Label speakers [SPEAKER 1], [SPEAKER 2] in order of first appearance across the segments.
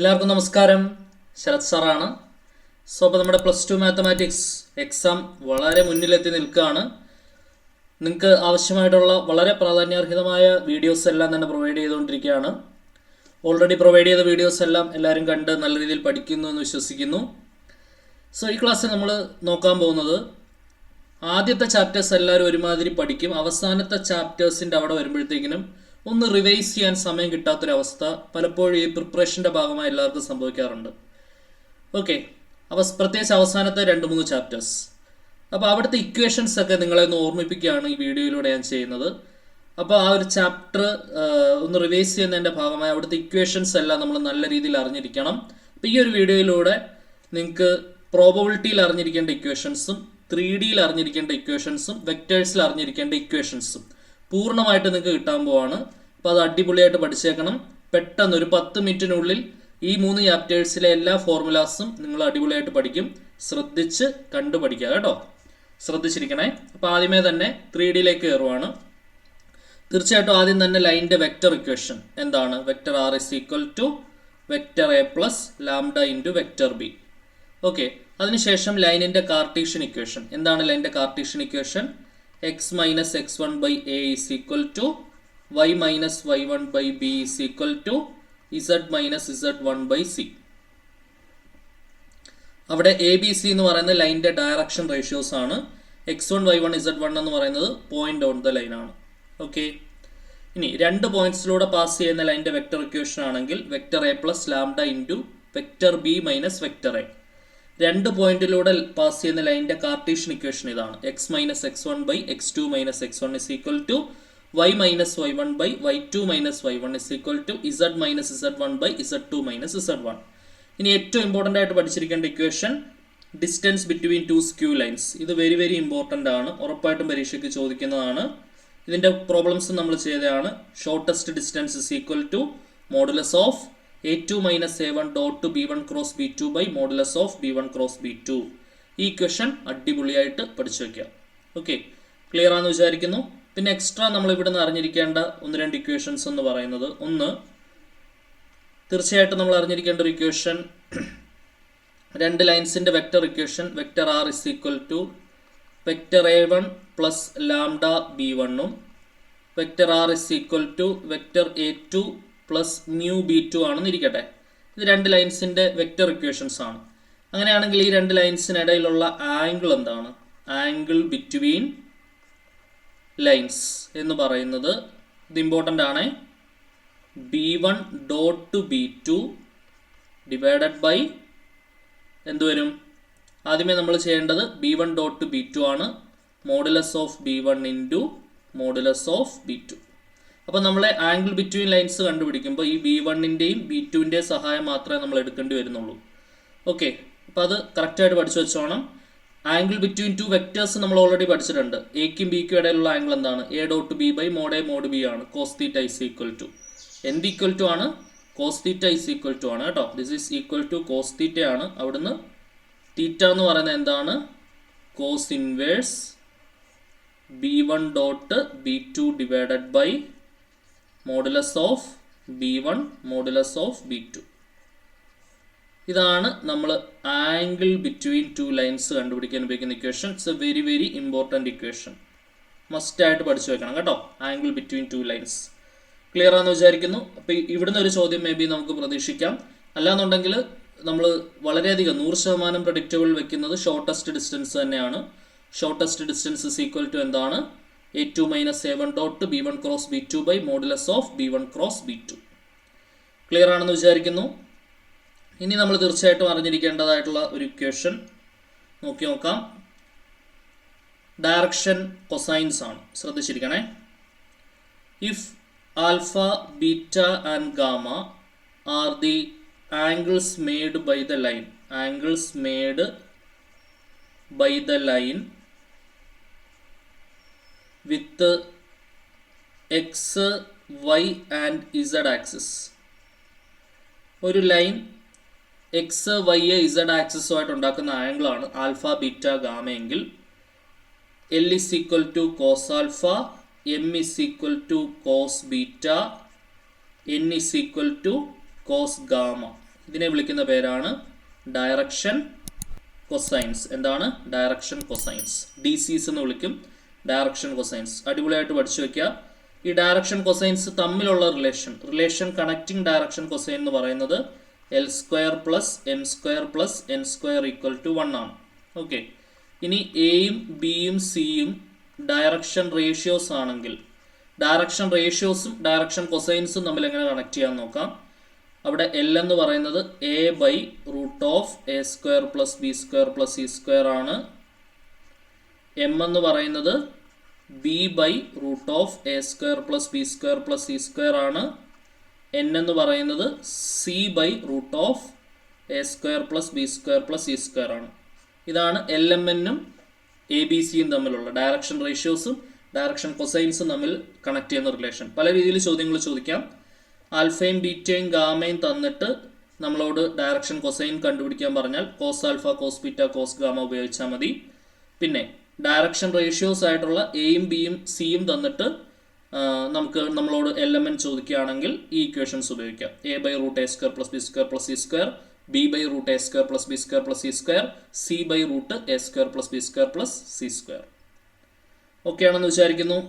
[SPEAKER 1] എല്ലാവർക്കും നമസ്കാരം. ശരത് സാറാണ്. അപ്പോൾ നമ്മുടെ +2 മാത്തമാറ്റിക്സ് എക്സാം വളരെ മുന്നിലെത്തി നിൽക്കുകയാണ്. നിങ്ങൾക്ക് ആവശ്യമായിട്ടുള്ള വളരെ പ്രാധാന്യാർഹിതമായ വീഡിയോസ് എല്ലാം തന്നെ പ്രൊവൈഡ് ചെയ്തുകൊണ്ടിരിക്കുകയാണ്. ഓൾറെഡി പ്രൊവൈഡ് ചെയ്ത വീഡിയോസ് എല്ലാം എല്ലാവരും കണ്ട് നല്ല രീതിയിൽ പഠിക്കുന്നു എന്ന് വിശ്വസിക്കുന്നു. ഈ ക്ലാസ്സിൽ നമ്മൾ നോക്കാൻ പോകുന്നത് ആദ്യത്തെ ചാപ്റ്റേഴ്സ് എല്ലാവരും ഒരുമാതിരി പഠിക്കും. അവസാനത്തെ ചാപ്റ്റേഴ്സിൻ്റെ അവിടെ വരുമ്പോഴത്തേക്കിനും ഒന്ന് റിവൈസ് ചെയ്യാൻ സമയം കിട്ടാത്തൊരവസ്ഥ പലപ്പോഴും ഈ പ്രിപ്പറേഷൻ്റെ ഭാഗമായി എല്ലാവർക്കും സംഭവിക്കാറുണ്ട്. ഓക്കെ, അപ്പോൾ പ്രത്യേകിച്ച് അവസാനത്തെ 2-3 ചാപ്റ്റേഴ്സ്. അപ്പോൾ അവിടുത്തെ ഇക്വേഷൻസ് ഒക്കെ നിങ്ങളെ ഒന്ന് ഓർമ്മിപ്പിക്കുകയാണ് ഈ വീഡിയോയിലൂടെ ഞാൻ ചെയ്യുന്നത്. അപ്പോൾ ആ ഒരു ചാപ്റ്റർ ഒന്ന് റിവൈസ് ചെയ്യുന്നതിൻ്റെ ഭാഗമായി അവിടുത്തെ ഇക്വേഷൻസ് എല്ലാം നമ്മൾ നല്ല രീതിയിൽ അറിഞ്ഞിരിക്കണം. അപ്പോൾ ഈ ഒരു വീഡിയോയിലൂടെ നിങ്ങൾക്ക് പ്രോബബിലിറ്റിയിൽ അറിഞ്ഞിരിക്കേണ്ട ഇക്വേഷൻസും 3Dയിൽ അറിഞ്ഞിരിക്കേണ്ട ഇക്വേഷൻസും വെക്ടേഴ്സിൽ അറിഞ്ഞിരിക്കേണ്ട ഇക്വേഷൻസും പൂർണ്ണമായിട്ട് നിങ്ങൾക്ക് കിട്ടാൻ പോവാണ്. അപ്പോൾ അത് അടിപൊളിയായിട്ട് പഠിച്ചേക്കണം. പെട്ടെന്ന് ഒരു 10 മിനിറ്റിനുള്ളിൽ ഈ 3 ചാപ്റ്റേഴ്സിലെ എല്ലാ ഫോർമുലാസും നിങ്ങൾ അടിപൊളിയായിട്ട് പഠിക്കും. ശ്രദ്ധിച്ച് കണ്ടു പഠിക്കുക കേട്ടോ, ശ്രദ്ധിച്ചിരിക്കണേ. അപ്പോൾ ആദ്യമേ തന്നെ 3Dയിലേക്ക് കയറുവാണ്. തീർച്ചയായിട്ടും ആദ്യം തന്നെ ലൈനിൻ്റെ വെക്റ്റർ ഇക്വേഷൻ എന്താണ്? Vector R is equal to vector A plus lambda into vector B. Okay, അതിനുശേഷം ലൈനിൻ്റെ കാർട്ടീഷ്യൻ ഇക്വേഷൻ എന്താണ്? ലൈനിൻ്റെ Cartesian equation x minus x1 by a is equal to y minus y1 by b is equal to z minus z1 by c. അവിടെ A B C എന്ന് പറയുന്ന ലൈനിൻ്റെ direction ratios ആണ്. x1 y1 z1 എന്ന് പറയുന്നത് point on the line ആണ്. Okay, ഇനി 2 പോയിന്റ്സിലൂടെ പാസ് ചെയ്യുന്ന ലൈനിൻ്റെ വെക്റ്റർ ഇക്വേഷൻ ആണെങ്കിൽ vector A plus lambda into vector B minus vector A. 2 പോയിന്റിലൂടെ പാസ് ചെയ്യുന്ന ലൈനിൻ്റെ കാർട്ടീഷ്യൻ ഇക്വേഷൻ ഇതാണ്. x minus x1 by x2 minus x1 is equal to y minus y1 by y2 minus y1 is equal to z minus z1 by z2 minus z1. ഇനി ഏറ്റവും important ആയിട്ട് പഠിച്ചിരിക്കേണ്ട equation distance between 2 skew lines. ഇത് very very important ആണ്, ഉറപ്പായിട്ടും പരീക്ഷയ്ക്ക് ചോദിക്കുന്നതാണ്. ഇതിൻ്റെ പ്രോബ്ലംസ് നമ്മൾ ചെയ്തതാണ്. Shortest distance is equal to modulus of a2 minus a1 dot to b1 cross b2 by modulus of b1 cross b2. ഈ ഇക്വേഷൻ അടിപൊളിയായിട്ട് പഠിച്ചു വയ്ക്കുക. ഓക്കെ, ക്ലിയർ ആണെന്ന് വിചാരിക്കുന്നു. പിന്നെ എക്സ്ട്രാ നമ്മൾ ഇവിടെ നിന്ന് അറിഞ്ഞിരിക്കേണ്ട 1-2 ഇക്വേഷൻസ് എന്ന് പറയുന്നത്, ഒന്ന് തീർച്ചയായിട്ടും നമ്മൾ അറിഞ്ഞിരിക്കേണ്ട ഒരു ഇക്വേഷൻ 2 ലൈൻസിൻ്റെ vector equation vector R is equal to vector a1 plus lambda b1ഉം vector R is equal to vector a2 plus mu b2 ആണെന്ന് ഇരിക്കട്ടെ. ഇത് 2 ലൈൻസിൻ്റെ വെക്റ്റർ ഇക്വേഷൻസ് ആണ്. അങ്ങനെയാണെങ്കിൽ ഈ 2 ലൈൻസിനിടയിലുള്ള ആംഗിൾ എന്താണ്? ആംഗിൾ ബിറ്റ്വീൻ ലൈൻസ് എന്ന് പറയുന്നത് ഇത് ഇമ്പോർട്ടൻ്റ് ആണ്. b1 dot two b2 divided by എന്ത് വരും? ആദ്യമേ നമ്മൾ ചെയ്യേണ്ടത് b1 ഡോട്ട് ടു b2 ആണ്. Modulus of b1 into modulus of b2. അപ്പോൾ നമ്മൾ ആംഗിൾ ബിറ്റ്വീൻ ലൈൻസ് കണ്ടുപിടിക്കുമ്പോൾ ഈ b1ൻ്റെയും b2ൻ്റെയും സഹായം മാത്രമേ നമ്മൾ എടുക്കേണ്ടി വരുന്നുള്ളൂ. ഓക്കെ, അപ്പോൾ അത് കറക്റ്റായിട്ട് പഠിച്ചു വെച്ചോണം. ആംഗിൾ ബിറ്റ്വീൻ 2 വെക്റ്റേഴ്സ് നമ്മൾ ഓൾറെഡി പഠിച്ചിട്ടുണ്ട്. എക്കും ബിക്കും ഇടയിലുള്ള ആംഗിൾ എന്താണ്? a dot B by mod A mod b ആണ്. Cos theta is equal to എന്ത് ഈക്വൽ ടു ആണ്? Cos theta is equal to ആണ് കേട്ടോ. This is equal to cos theta ആണ്. അവിടുന്ന് തീറ്റ എന്ന് പറയുന്നത് എന്താണ്? Cos inverse b1 dot b2 divided by modulus of b1 modulus of b2. ഇതാണ് നമ്മൾ ആംഗിൾ ബിറ്റ്വീൻ 2 ലൈൻസ് കണ്ടുപിടിക്കാൻ ഉപയോഗിക്കുന്ന equation. It's A very very important equation. മസ്റ്റായിട്ട് പഠിച്ചു വെക്കണം കേട്ടോ, ആംഗിൾ ബിറ്റ്വീൻ 2 ലൈൻസ്. ക്ലിയർ ആണെന്ന് വിചാരിക്കുന്നു. അപ്പോൾ ഇവിടുന്ന് ഒരു ചോദ്യം മേ ബി നമുക്ക് പ്രതീക്ഷിക്കാം. അല്ലാന്നുണ്ടെങ്കിൽ നമ്മൾ വളരെയധികം 100% പ്രഡിക്റ്റബിൾ വെക്കുന്നത് ഷോർട്ടസ്റ്റ് ഡിസ്റ്റൻസ് തന്നെയാണ്. Shortest distance is equal to എന്താണ്? a2 minus a1 dot to b1 cross b2 by modulus of b1 cross b2. Clear ആണെന്ന് വിചാരിക്കുന്നു. ഇനി നമ്മൾ തീർച്ചയായിട്ടും അറിഞ്ഞിരിക്കേണ്ടതായിട്ടുള്ള ഒരു ഇക്വേഷൻ നോക്കാം. ഡയറക്ഷൻ കൊസൈൻസ് ആണ്, ശ്രദ്ധിച്ചിരിക്കണേ. If alpha beta and gamma are the angles made by the line, angles made by the line with x, y and z axis. ഒരു ലൈൻ എക്സ് വൈ z ആക്സിസുമായിട്ട് ഉണ്ടാക്കുന്ന ആംഗിളാണ് ആൽഫ ബീറ്റ ഗാമ എങ്കിൽ L is equal to cos alpha, M is equal to cos beta, N is equal to cos gamma. ഇതിനെ വിളിക്കുന്ന പേരാണ് direction cosines. എന്താണ്? Direction cosines. DCs എന്ന് വിളിക്കും, ഡയറക്ഷൻ കൊസൈൻസ്. അടിപൊളിയായിട്ട് പഠിച്ചു വയ്ക്കുക. ഈ ഡയറക്ഷൻ കൊസൈൻസ് തമ്മിലുള്ള റിലേഷൻ കണക്റ്റിംഗ് ഡയറക്ഷൻ കൊസൈൻ എന്ന് പറയുന്നത് L² + M² + N² = 1 ആണ്. ഓക്കെ. ഇനി എയും ബിയും സിയും ഡയറക്ഷൻ റേഷ്യോസ് ആണെങ്കിൽ ഡയറക്ഷൻ റേഷ്യോസും ഡയറക്ഷൻ കൊസൈൻസും തമ്മിൽ എങ്ങനെ കണക്ട് ചെയ്യാൻ നോക്കാം. അവിടെ L എന്ന് പറയുന്നത് A/√A² + B² + C² ആണ്. M എന്ന് പറയുന്നത് B/√A² + B² + C² ആണ്. N എന്ന് പറയുന്നത് C/√A² + B² + C² ആണ്. ഇതാണ് LMNും ABCയും തമ്മിലുള്ള ഡയറക്ഷൻ റേഷ്യോസും ഡയറക്ഷൻ കൊസൈൻസും തമ്മിൽ കണക്ട് ചെയ്യുന്ന റിലേഷൻ. പല രീതിയിൽ ചോദ്യങ്ങൾ ചോദിക്കാം. ആൽഫയും ബീറ്റയും ഗാമയും തന്നിട്ട് നമ്മളോട് ഡയറക്ഷൻ കൊസൈൻ കണ്ടുപിടിക്കാൻ പറഞ്ഞാൽ cos alpha, cos beta, cos gamma ഉപയോഗിച്ചാൽ മതി. പിന്നെ ഡയറക്ഷൻ റേഷ്യോസ് ആയിട്ടുള്ള എയും ബിയും സിയും തന്നിട്ട് നമ്മളോട് LMN ചോദിക്കുകയാണെങ്കിൽ ഈ ഇക്വേഷൻസ് ഉപയോഗിക്കാം. A/√A² + B² + C², B/√A² + B² + C², C/√A² + B² + C². Okay ആണെന്ന് വിചാരിക്കുന്നു.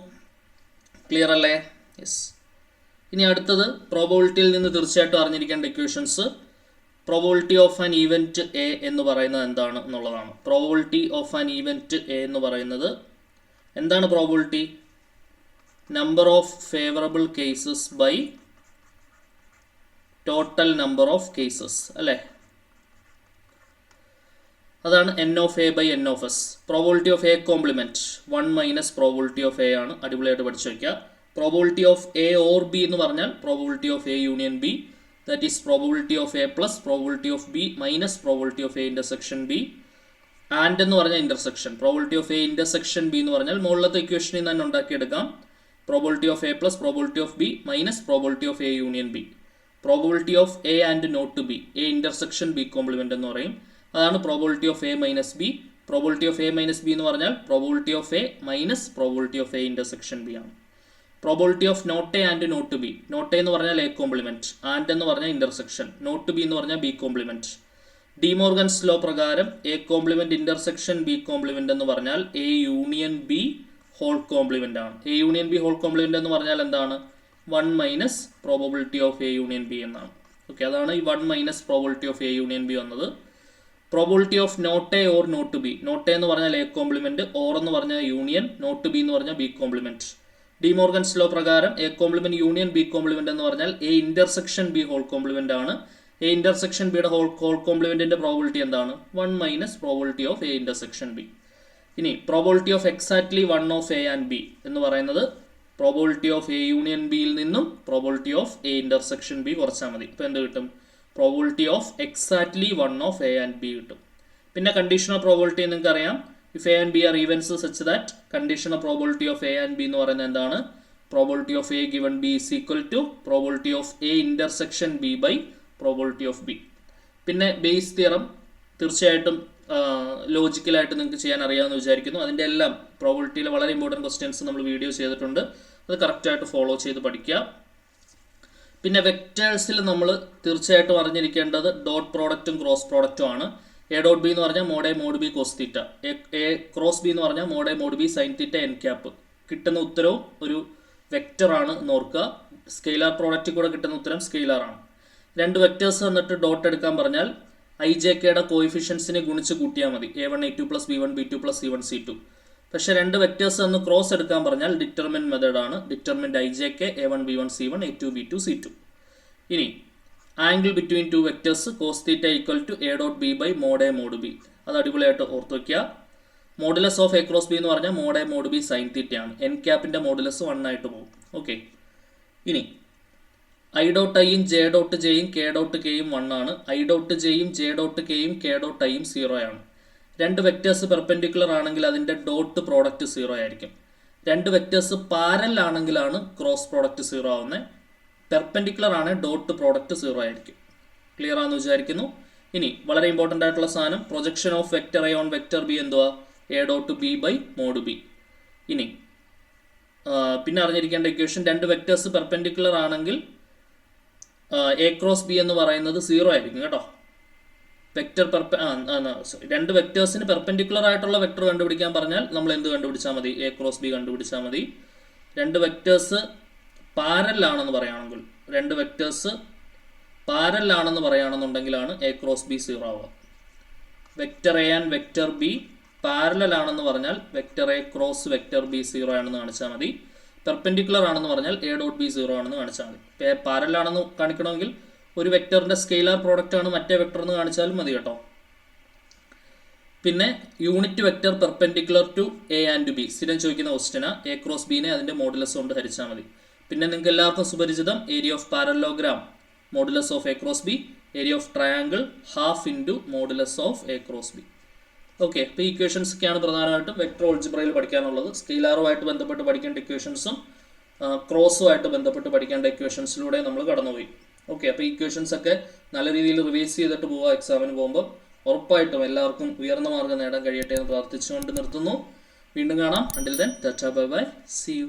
[SPEAKER 1] ക്ലിയർ അല്ലേ? യെസ്. ഇനി അടുത്തത് പ്രോബബിലിറ്റിയിൽ നിന്ന് തീർച്ചയായിട്ടും അറിഞ്ഞിരിക്കേണ്ട equations. Probability of an event A എന്ന് പറയുന്നത് എന്താണ് എന്നുള്ളതാണ്. Probability of an event A എന്ന് പറയുന്നത് എന്താണ്? Probability number of favourable cases by total number of cases അല്ലേ? അതാണ് N/A/N. Probability of A complement 1 - probability of A ആണ്. അടിപൊളിയായിട്ട് പഠിച്ചു വയ്ക്കുക. Probability of A or B എന്ന് പറഞ്ഞാൽ probability of A union B, that is probability of A plus probability of B minus probability of A intersection B. And എന്ന് പറഞ്ഞാൽ intersection. Probability of A intersection B എന്ന് പറഞ്ഞാൽ മുകളിലത്തെ ഇക്വേഷനിൽ നിന്ന് തന്നെ ഉണ്ടാക്കിയെടുക്കാം. Probability of A plus probability of B minus probability of A union B. Probability of A and not B, A intersection B complement എന്ന് പറയും. അതാണ് probability of A minus B. Probability of A minus B എന്ന് പറഞ്ഞാൽ probability of A minus probability of A intersection B ആണ്. Probability of not A and not B. Not A എന്ന് പറഞ്ഞാൽ A compliment, and എന്ന് പറഞ്ഞാൽ intersection, not b എന്ന് പറഞ്ഞാൽ b complement. De Morgan's law പ്രകാരം a complement intersection b complement എന്ന് പറഞ്ഞാൽ a union b whole complement ആണ്. A union b whole complement എന്ന് പറഞ്ഞാൽ എന്താണ്? 1 - probability of A union b എന്നാണ്. ഓക്കെ, അതാണ് ഈ 1 - probability of A union b വന്നത്. Probability of not a or not B. Not A എന്ന് പറഞ്ഞാൽ എ കോംപ്ലിമെൻറ്റ്, ഓർ എന്ന് പറഞ്ഞാൽ യൂണിയൻ, നോട്ട് ബി എന്ന് പറഞ്ഞാൽ ബി കോംപ്ലിമെൻറ്റ്. ഡിമോർഗൻസ് ലോ പ്രകാരം a complement union b complement എന്ന് പറഞ്ഞാൽ a intersection b whole complement ആണ്. എ ഇൻ്റർസെക്ഷൻ ബിയുടെ ഹോൾ കോംപ്ലിമെൻറ്റിൻ്റെ പ്രോബബിലിറ്റി എന്താണ്? 1 - probability of A intersection b. ഇനി probability of exactly 1 of A and B എന്ന് പറയുന്നത് പ്രോബബിലിറ്റി ഓഫ് എ യൂണിയൻ ബിയിൽ നിന്നും probability of A intersection b കുറച്ചാൽ മതി. ഇപ്പോൾ എന്ത് കിട്ടും? Probability of exactly 1 of A and B കിട്ടും. പിന്നെ കണ്ടീഷണൽ പ്രോബബിലിറ്റി നിങ്ങൾക്ക് അറിയാം. If A and B are events such that conditional probability of A and B എന്ന് പറയുന്നത് എന്താണ്? Probability of A given B is equal to probability of A intersection B by probability of B. പിന്നെ Bayes theorem തീർച്ചയായിട്ടും ലോജിക്കലായിട്ട് നിങ്ങൾക്ക് ചെയ്യാൻ അറിയാമെന്ന് വിചാരിക്കുന്നു. അതിൻ്റെ എല്ലാം പ്രോബബിലിറ്റിയിലെ വളരെ ഇമ്പോർട്ടൻറ്റ് ക്വസ്റ്റ്യൻസ് നമ്മൾ വീഡിയോ ചെയ്തിട്ടുണ്ട്. അത് കറക്റ്റായിട്ട് ഫോളോ ചെയ്ത് പഠിക്കുക. പിന്നെ വെക്റ്റേഴ്സിൽ നമ്മൾ തീർച്ചയായിട്ടും അറിഞ്ഞിരിക്കേണ്ടത് ഡോട്ട് പ്രോഡക്റ്റും ക്രോസ് പ്രോഡക്റ്റും ആണ്. എ ഡോട്ട് ബി എന്ന് പറഞ്ഞാൽ mod A mod B cos theta, A cross B എന്ന് പറഞ്ഞാൽ mod A mod B sine theta N cap. കിട്ടുന്ന ഉത്തരവും ഒരു വെക്റ്ററാണ് എന്ന് ഓർക്കുക. സ്കെയിലാർ പ്രോഡക്റ്റിൽ കൂടെ കിട്ടുന്ന ഉത്തരം സ്കെയിലാറാണ്. രണ്ട് വെക്റ്റേഴ്സ് വന്നിട്ട് ഡോട്ട് എടുക്കാൻ പറഞ്ഞാൽ IJKയുടെ കോയിഫിഷ്യൻസിനെ ഗുണിച്ച് കൂട്ടിയാൽ മതി. A1 A2 + B1 B2 + C1 C2. പക്ഷേ രണ്ട് വെക്റ്റേഴ്സ് ഒന്ന് ക്രോസ് എടുക്കാൻ പറഞ്ഞാൽ ഡിറ്റർമിൻറ്റ് മെത്തേഡാണ്. ഡിറ്റർമിൻറ്റ് IJK A1 B1 C1 A2 B2 C2. ഇനി angle between two vectors cos theta equal to A dot B by mod A mod B. അത് അടിപൊളിയായിട്ട് ഓർത്ത് വയ്ക്കുക. Modulus of A cross B എന്ന് പറഞ്ഞാൽ mod A mod B sine തീറ്റയാണ്. N ക്യാപ്പിൻ്റെ modulus 1 ആയിട്ട് പോകും. ഓക്കെ, ഇനി I ഡോട്ട് ഐയും ജെ ഡോട്ട് ജെയും കെ ഡോട്ട് കെയും 1 ആണ്. I ഡോട്ട് ജെയും ജെ ഡോട്ട് കെയും കെ ഡോട്ട് ഐയും 0 ആണ്. രണ്ട് വെക്റ്റേഴ്സ് പെർപെൻഡിക്കുലർ ആണെങ്കിൽ അതിൻ്റെ ഡോട്ട് പ്രോഡക്റ്റ് 0 ആയിരിക്കും. രണ്ട് വെക്റ്റേഴ്സ് പാരൽ ആണെങ്കിലാണ് ക്രോസ് പ്രോഡക്റ്റ് 0 ആവുന്നത്. പെർപെൻഡിക്കുലർ ആണ് ഡോട്ട് പ്രോഡക്റ്റ് 0 ആയിരിക്കും. ക്ലിയർ ആണെന്ന് വിചാരിക്കുന്നു. ഇനി വളരെ ഇമ്പോർട്ടൻ്റ് ആയിട്ടുള്ള സാധനം projection of vector a on vector b എന്തുവാ? A dot B by mod b. ഇനി പിന്നെ അറിഞ്ഞിരിക്കേണ്ട ഇക്വേഷൻ രണ്ട് വെക്റ്റേഴ്സ് പെർപെൻഡിക്കുലർ ആണെങ്കിൽ എ ക്രോസ് ബി എന്ന് പറയുന്നത് 0 ആയിരിക്കും കേട്ടോ. വെക്റ്റർ രണ്ട് വെക്റ്റേഴ്സിന് പെർപെൻഡിക്കുലർ ആയിട്ടുള്ള വെക്റ്റർ കണ്ടുപിടിക്കാൻ പറഞ്ഞാൽ നമ്മൾ എന്ത് കണ്ടുപിടിച്ചാൽ മതി? എ ക്രോസ് ബി കണ്ടുപിടിച്ചാൽ മതി. രണ്ട് വെക്റ്റേഴ്സ് പാരലാണെന്ന് പറയുകയാണെങ്കിൽ, രണ്ട് വെക്റ്റേഴ്സ് പാരലാണെന്ന് പറയുകയാണെന്നുണ്ടെങ്കിലാണ് എ ക്രോസ് ബി 0 ആവുക. Vector A and vector B parallel ആണെന്ന് പറഞ്ഞാൽ vector A cross vector B 0 ആണെന്ന് കാണിച്ചാൽ മതി. പെർപെൻഡിക്കുലർ ആണെന്ന് പറഞ്ഞാൽ എ ഡോട്ട് ബി 0 ആണെന്ന് കാണിച്ചാൽ മതി. പാരലൽ ആണെന്ന് കാണിക്കണമെങ്കിൽ ഒരു വെക്റ്ററിന്റെ സ്കെയിലാർ പ്രോഡക്റ്റ് ആണ് മറ്റേ വെക്റ്റർ എന്ന് കാണിച്ചാലും മതി കേട്ടോ. പിന്നെ unit vector perpendicular to A and B സ്ഥിരം ചോദിക്കുന്ന ക്വസ്റ്റ്യനാ. എ ക്രോസ് ബിനെ അതിന്റെ മോഡുലസ് കൊണ്ട് ഹരിച്ചാൽ മതി. പിന്നെ നിങ്ങൾക്ക് എല്ലാവർക്കും സുപരിചിതം area of parallelogram modulus of A cross b, area of triangle half into modulus of A cross b. Okay, അപ്പോൾ ഈ ഇക്വേഷൻസ് ഒക്കെയാണ് പ്രധാനമായിട്ടും വെക്റ്റർ ഓൾജിബ്രയിൽ പഠിക്കാനുള്ളത്. സ്കെയിലാറുമായിട്ട് ബന്ധപ്പെട്ട് പഠിക്കേണ്ട ഇക്വേഷൻസും ക്രോസുമായിട്ട് ബന്ധപ്പെട്ട് പഠിക്കേണ്ട ഇക്വേഷൻസിലൂടെ നമ്മൾ കടന്നുപോയി. ഓക്കെ, അപ്പോൾ ഈ ഇക്വേഷൻസ് ഒക്കെ നല്ല രീതിയിൽ റിവൈസ് ചെയ്തിട്ട് പോവുക. എക്സാമിന് പോകുമ്പോൾ ഉറപ്പായിട്ടും എല്ലാവർക്കും ഉയർന്ന മാർഗ്ഗം നേടാൻ കഴിയട്ടെ എന്ന് പ്രാർത്ഥിച്ചുകൊണ്ട് നിർത്തുന്നു. വീണ്ടും കാണാം. Until then tata bye bye, see U.